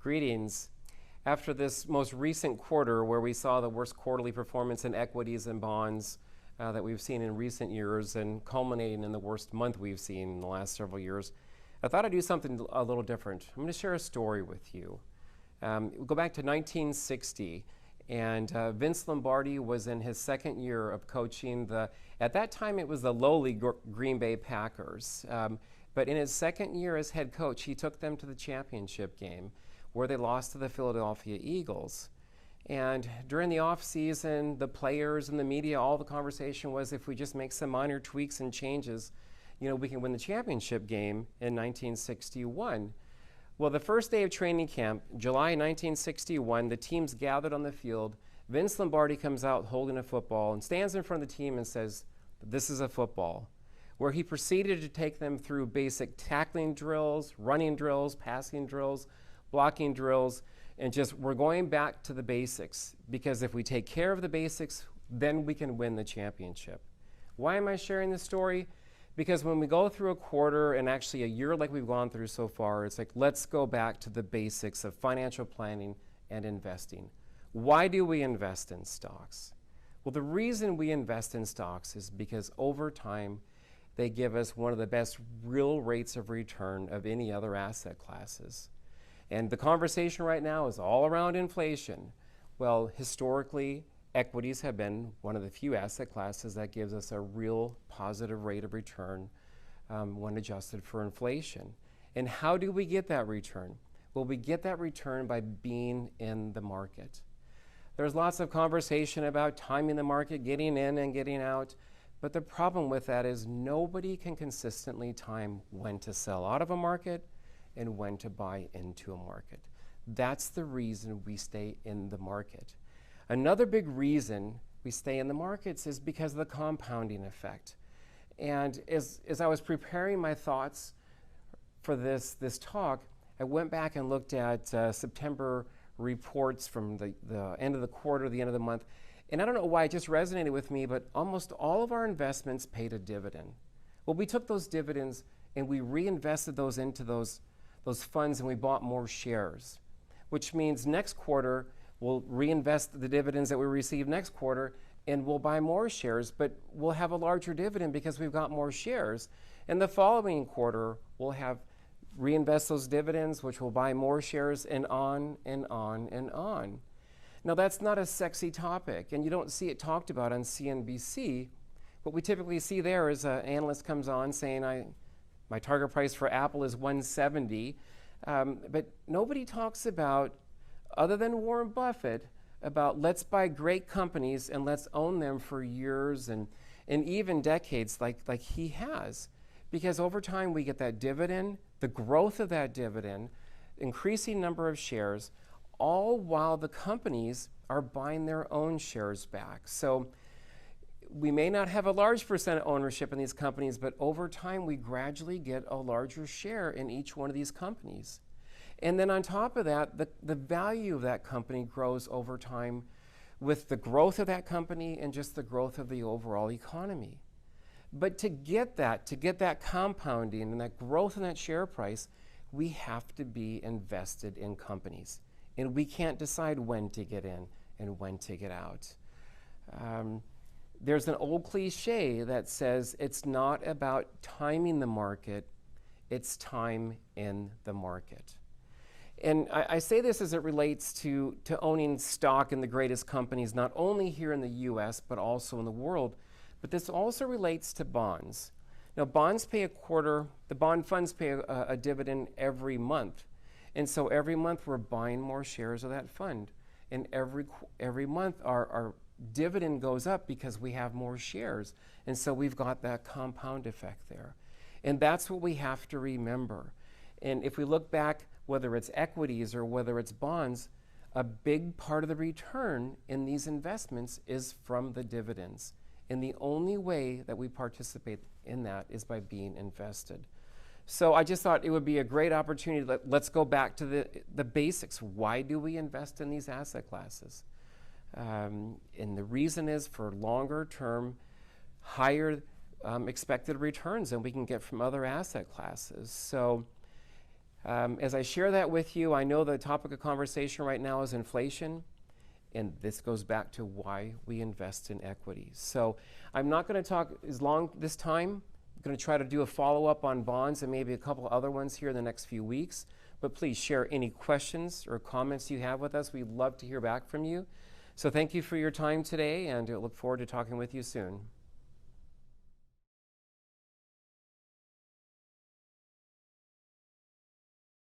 Greetings. After this most recent quarter where we saw the worst quarterly performance in equities and bonds that we've seen in recent years and culminating in the worst month we've seen in the last several years, I thought I'd do something a little different. I'm going to share a story with you. We'll go back to 1960, and Vince Lombardi was in his second year of coaching at that time it was the lowly Green Bay Packers. But in his second year as head coach, he took them to the championship game where they lost to the Philadelphia Eagles. And during the offseason, the players and the media, all the conversation was if we just make some minor tweaks and changes, we can win the championship game in 1961. Well, the first day of training camp, July 1961, the teams gathered on the field. Vince Lombardi comes out holding a football and stands in front of the team and says, "This is a football," where he proceeded to take them through basic tackling drills, running drills, passing drills, blocking drills, and we're going back to the basics, because if we take care of the basics, then we can win the championship. Why am I sharing this story? Because when we go through a quarter and actually a year like we've gone through so far, it's like, let's go back to the basics of financial planning and investing. Why do we invest in stocks? Well, the reason we invest in stocks is because over time, they give us one of the best real rates of return of any other asset classes. And the conversation right now is all around inflation. Well, historically, equities have been one of the few asset classes that gives us a real positive rate of return when adjusted for inflation. And how do we get that return? Well, we get that return by being in the market. There's lots of conversation about timing the market, getting in and getting out. But the problem with that is nobody can consistently time when to sell out of a market and when to buy into a market. That's the reason we stay in the market. Another big reason we stay in the markets is because of the compounding effect. And as I was preparing my thoughts for this talk, I went back and looked at September reports from the end of the quarter, the end of the month. And I don't know why it just resonated with me, but almost all of our investments paid a dividend. Well, we took those dividends and we reinvested those into those funds, and we bought more shares, which means next quarter we'll reinvest the dividends that we receive next quarter and we'll buy more shares, but we'll have a larger dividend because we've got more shares. And the following quarter we'll reinvest those dividends, which will buy more shares, and on and on and on. Now, that's not a sexy topic, and you don't see it talked about on CNBC. What we typically see there is an analyst comes on saying, my target price for Apple is 170, but nobody talks about, other than Warren Buffett, about let's buy great companies and let's own them for years and even decades like he has. Because over time we get that dividend, the growth of that dividend, increasing number of shares, all while the companies are buying their own shares back. So we may not have a large percent of ownership in these companies, but over time we gradually get a larger share in each one of these companies. And then on top of that, the value of that company grows over time with the growth of that company and just the growth of the overall economy. But to get that compounding and that growth in that share price, we have to be invested in companies. And we can't decide when to get in and when to get out. There's an old cliche that says it's not about timing the market, it's time in the market. And I say this as it relates to owning stock in the greatest companies, not only here in the US, but also in the world. But this also relates to bonds. Now, bonds pay the bond funds pay a dividend every month. And so every month we're buying more shares of that fund. And every month our dividend goes up because we have more shares. And so we've got that compound effect there. And that's what we have to remember. And if we look back, whether it's equities or whether it's bonds, a big part of the return in these investments is from the dividends. And the only way that we participate in that is by being invested. So I just thought it would be a great opportunity. Let's go back to the basics. Why do we invest in these asset classes? And the reason is for longer term, higher expected returns than we can get from other asset classes. So As I share that with you, I know the topic of conversation right now is inflation, and this goes back to why we invest in equities. So I'm not going to talk as long this time. I'm going to try to do a follow-up on bonds and maybe a couple other ones here in the next few weeks. But please share any questions or comments you have with us. We'd love to hear back from you. So thank you for your time today, and I look forward to talking with you soon.